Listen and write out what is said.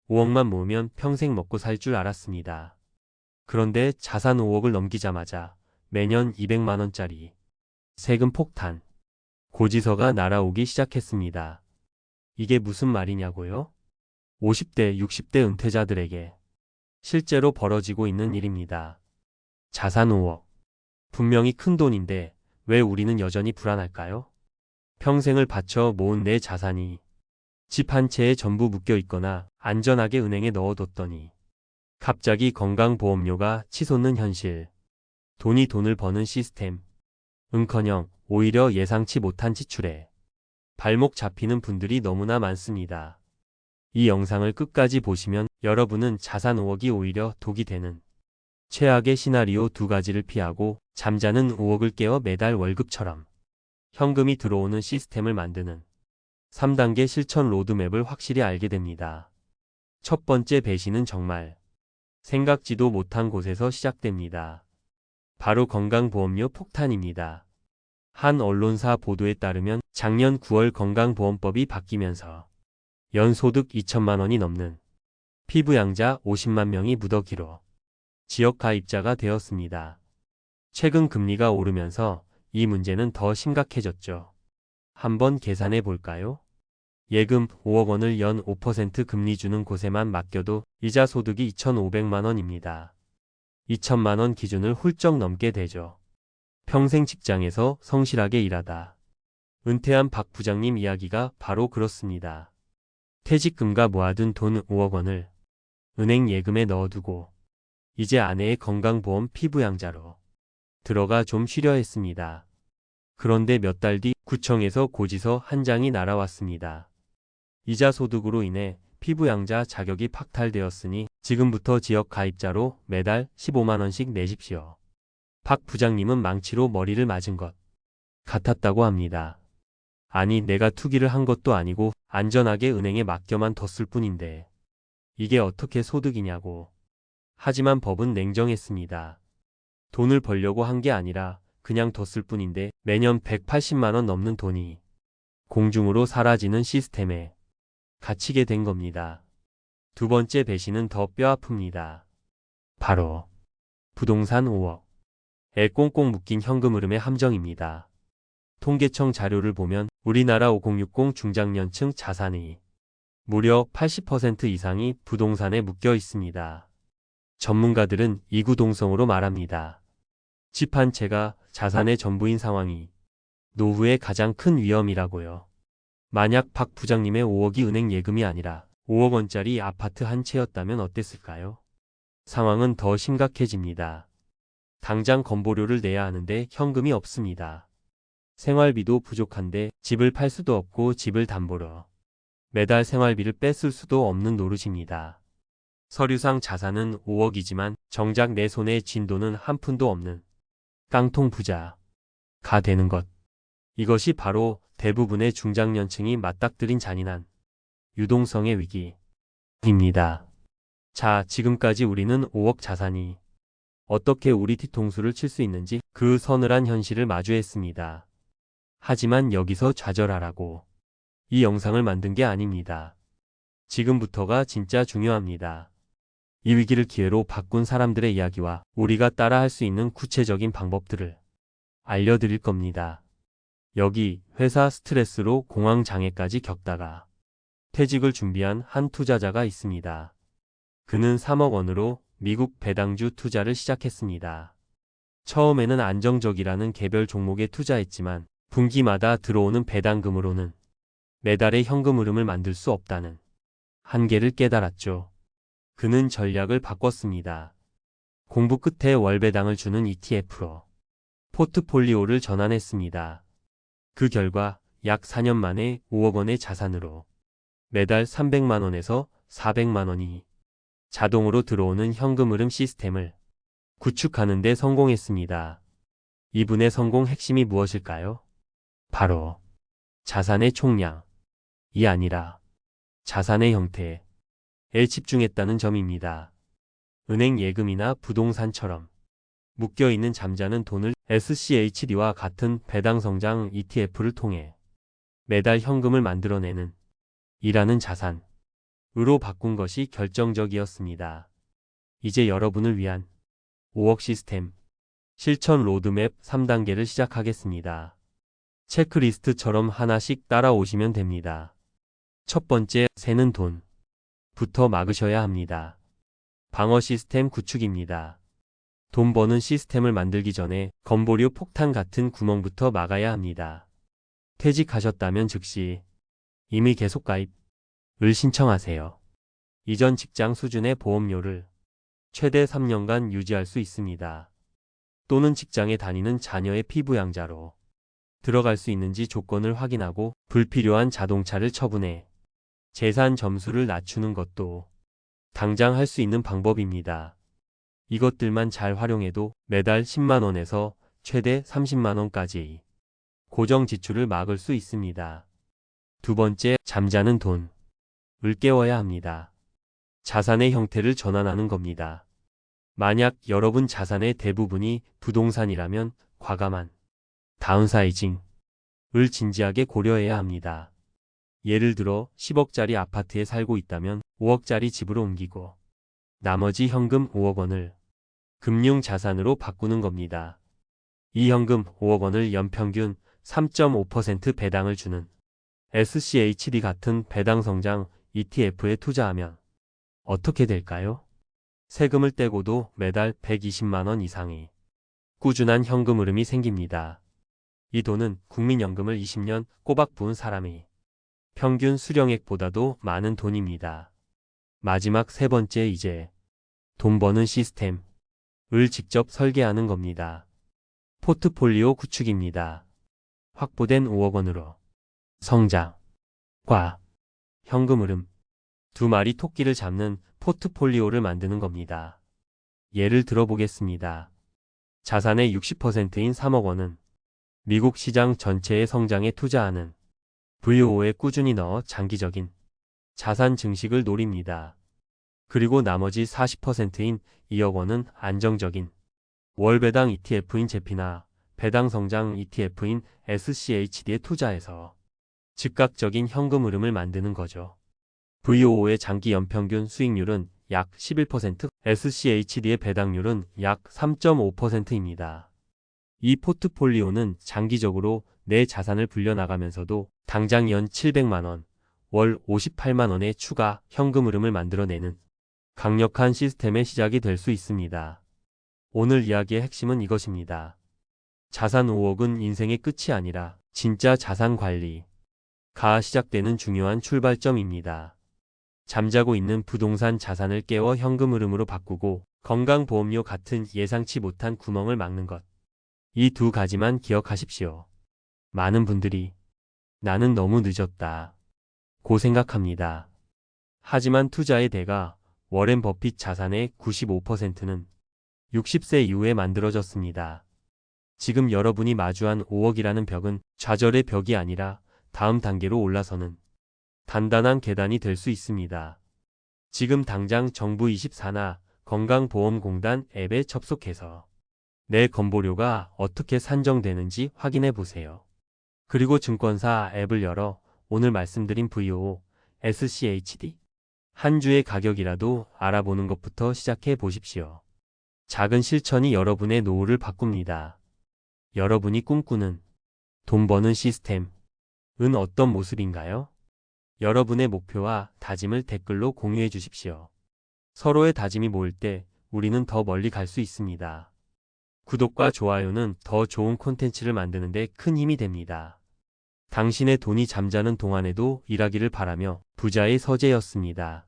5억만 모으면 평생 먹고 살 줄 알았습니다. 그런데 자산 5억을 넘기자마자 매년 200만 원짜리 세금 폭탄, 고지서가 날아오기 시작했습니다. 이게 무슨 말이냐고요? 50대, 60대 은퇴자들에게 실제로 벌어지고 있는 일입니다. 자산 5억. 분명히 큰 돈인데 왜 우리는 여전히 불안할까요? 평생을 바쳐 모은 내 자산이 집 한 채에 전부 묶여 있거나 안전하게 은행에 넣어뒀더니 갑자기 건강보험료가 치솟는 현실. 돈이 돈을 버는 시스템. 은커녕 오히려 예상치 못한 지출에 발목 잡히는 분들이 너무나 많습니다. 이 영상을 끝까지 보시면 여러분은 자산 5억이 오히려 독이 되는 최악의 시나리오 두 가지를 피하고 잠자는 5억을 깨워 매달 월급처럼 현금이 들어오는 시스템을 만드는 3단계 실천 로드맵을 확실히 알게 됩니다. 첫 번째 배신은 정말 생각지도 못한 곳에서 시작됩니다. 바로 건강보험료 폭탄입니다. 한 언론사 보도에 따르면 작년 9월 건강보험법이 바뀌면서 연소득 2천만 원이 넘는 피부양자 50만 명이 무더기로 지역가입자가 되었습니다. 최근 금리가 오르면서 이 문제는 더 심각해졌죠. 한번 계산해 볼까요? 예금 5억 원을 연 5% 금리 주는 곳에만 맡겨도 이자 소득이 2,500만 원입니다. 2천만 원 기준을 훌쩍 넘게 되죠. 평생 직장에서 성실하게 일하다 은퇴한 박 부장님 이야기가 바로 그렇습니다. 퇴직금과 모아둔 돈 5억 원을 은행 예금에 넣어두고 이제 아내의 건강보험 피부양자로 들어가 좀 쉬려 했습니다. 그런데 몇 달 뒤 구청에서 고지서 한 장이 날아왔습니다. 이자 소득으로 인해 피부양자 자격이 박탈되었으니 지금부터 지역 가입자로 매달 15만 원씩 내십시오. 박 부장님은 망치로 머리를 맞은 것 같았다고 합니다. 아니, 내가 투기를 한 것도 아니고 안전하게 은행에 맡겨만 뒀을 뿐인데 이게 어떻게 소득이냐고. 하지만 법은 냉정했습니다. 돈을 벌려고 한 게 아니라 그냥 뒀을 뿐인데 매년 180만 원 넘는 돈이 공중으로 사라지는 시스템에 갇히게 된 겁니다. 두 번째 배신은 더 뼈아픕니다. 바로 부동산 5억. 에 꽁꽁 묶인 현금 흐름의 함정입니다. 통계청 자료를 보면 우리나라 5060 중장년층 자산이 무려 80% 이상이 부동산에 묶여 있습니다. 전문가들은 이구동성으로 말합니다. 집 한 채가 자산의 전부인 상황이 노후의 가장 큰 위험이라고요. 만약 박 부장님의 5억이 은행 예금이 아니라 5억 원짜리 아파트 한 채였다면 어땠을까요? 상황은 더 심각해집니다. 당장 건보료를 내야 하는데 현금이 없습니다. 생활비도 부족한데 집을 팔 수도 없고 집을 담보로 매달 생활비를 뺐을 수도 없는 노릇입니다. 서류상 자산은 5억이지만 정작 내 손에 쥔 돈은 한 푼도 없는 깡통 부자가 되는 것. 이것이 바로 대부분의 중장년층이 맞닥뜨린 잔인한 유동성의 위기입니다. 자, 지금까지 우리는 5억 자산이 어떻게 우리 뒤통수를 칠 수 있는지 그 서늘한 현실을 마주했습니다. 하지만 여기서 좌절하라고 이 영상을 만든 게 아닙니다. 지금부터가 진짜 중요합니다. 이 위기를 기회로 바꾼 사람들의 이야기와 우리가 따라할 수 있는 구체적인 방법들을 알려드릴 겁니다. 여기 회사 스트레스로 공황장애까지 겪다가 퇴직을 준비한 한 투자자가 있습니다. 그는 3억 원으로 미국 배당주 투자를 시작했습니다. 처음에는 안정적이라는 개별 종목에 투자했지만 분기마다 들어오는 배당금으로는 매달의 현금 흐름을 만들 수 없다는 한계를 깨달았죠. 그는 전략을 바꿨습니다. 공부 끝에 월배당을 주는 ETF로 포트폴리오를 전환했습니다. 그 결과 약 4년 만에 5억 원의 자산으로 매달 300만 원에서 400만 원이 자동으로 들어오는 현금 흐름 시스템을 구축하는 데 성공했습니다. 이분의 성공 핵심이 무엇일까요? 바로 자산의 총량이 아니라 자산의 형태에 집중했다는 점입니다. 은행 예금이나 부동산처럼 묶여있는 잠자는 돈을 SCHD와 같은 배당 성장 ETF를 통해 매달 현금을 만들어내는 이라는 자산. 으로 바꾼 것이 결정적이었습니다. 이제 여러분을 위한 5억 시스템 실천 로드맵 3단계를 시작하겠습니다. 체크리스트처럼 하나씩 따라오시면 됩니다. 첫 번째, 새는 돈부터 막으셔야 합니다. 방어 시스템 구축입니다. 돈 버는 시스템을 만들기 전에 건보료 폭탄 같은 구멍부터 막아야 합니다. 퇴직하셨다면 즉시 이미 계속 가입을 신청하세요. 이전 직장 수준의 보험료를 최대 3년간 유지할 수 있습니다. 또는 직장에 다니는 자녀의 피부양자로 들어갈 수 있는지 조건을 확인하고 불필요한 자동차를 처분해 재산 점수를 낮추는 것도 당장 할 수 있는 방법입니다. 이것들만 잘 활용해도 매달 10만 원에서 최대 30만 원까지 고정 지출을 막을 수 있습니다. 두 번째, 잠자는 돈을 깨워야 합니다. 자산의 형태를 전환하는 겁니다. 만약 여러분 자산의 대부분이 부동산이라면 과감한 다운사이징을 진지하게 고려해야 합니다. 예를 들어 10억짜리 아파트에 살고 있다면 5억짜리 집으로 옮기고 나머지 현금 5억 원을 금융자산으로 바꾸는 겁니다. 이 현금 5억 원을 연평균 3.5% 배당을 주는 SCHD 같은 배당성장 ETF에 투자하면 어떻게 될까요? 세금을 떼고도 매달 120만 원 이상의 꾸준한 현금 흐름이 생깁니다. 이 돈은 국민연금을 20년 꼬박 부은 사람의 평균 수령액보다도 많은 돈입니다. 마지막 세 번째, 이제 돈 버는 시스템을 직접 설계하는 겁니다. 포트폴리오 구축입니다. 확보된 5억 원으로 성장과 현금 흐름, 두 마리 토끼를 잡는 포트폴리오를 만드는 겁니다. 예를 들어보겠습니다. 자산의 60%인 3억 원은 미국 시장 전체의 성장에 투자하는 VO에 꾸준히 넣어 장기적인 자산 증식을 노립니다. 그리고 나머지 40%인 2억 원은 안정적인 월배당 ETF인 제피나 배당 성장 ETF인 SCHD에 투자해서 즉각적인 현금 흐름을 만드는 거죠. VO의 장기 연평균 수익률은 약 11%, SCHD의 배당률은 약 3.5%입니다. 이 포트폴리오는 장기적으로 내 자산을 불려나가면서도 당장 연 700만 원, 월 58만 원의 추가 현금 흐름을 만들어내는 강력한 시스템의 시작이 될 수 있습니다. 오늘 이야기의 핵심은 이것입니다. 자산 5억은 인생의 끝이 아니라 진짜 자산 관리가 시작되는 중요한 출발점입니다. 잠자고 있는 부동산 자산을 깨워 현금 흐름으로 바꾸고 건강보험료 같은 예상치 못한 구멍을 막는 것. 이 두 가지만 기억하십시오. 많은 분들이 나는 너무 늦었다 고 생각합니다. 하지만 투자의 대가 워렌 버핏 자산의 95%는 60세 이후에 만들어졌습니다. 지금 여러분이 마주한 5억이라는 벽은 좌절의 벽이 아니라 다음 단계로 올라서는 단단한 계단이 될 수 있습니다. 지금 당장 정부24나 건강보험공단 앱에 접속해서 내 건보료가 어떻게 산정되는지 확인해 보세요. 그리고 증권사 앱을 열어 오늘 말씀드린 VO, SCHD 한 주의 가격이라도 알아보는 것부터 시작해 보십시오. 작은 실천이 여러분의 노후를 바꿉니다. 여러분이 꿈꾸는 돈 버는 시스템은 어떤 모습인가요? 여러분의 목표와 다짐을 댓글로 공유해 주십시오. 서로의 다짐이 모일 때 우리는 더 멀리 갈 수 있습니다. 구독과 좋아요는 더 좋은 콘텐츠를 만드는 데 큰 힘이 됩니다. 당신의 돈이 잠자는 동안에도 일하기를 바라며 부자의 서재였습니다.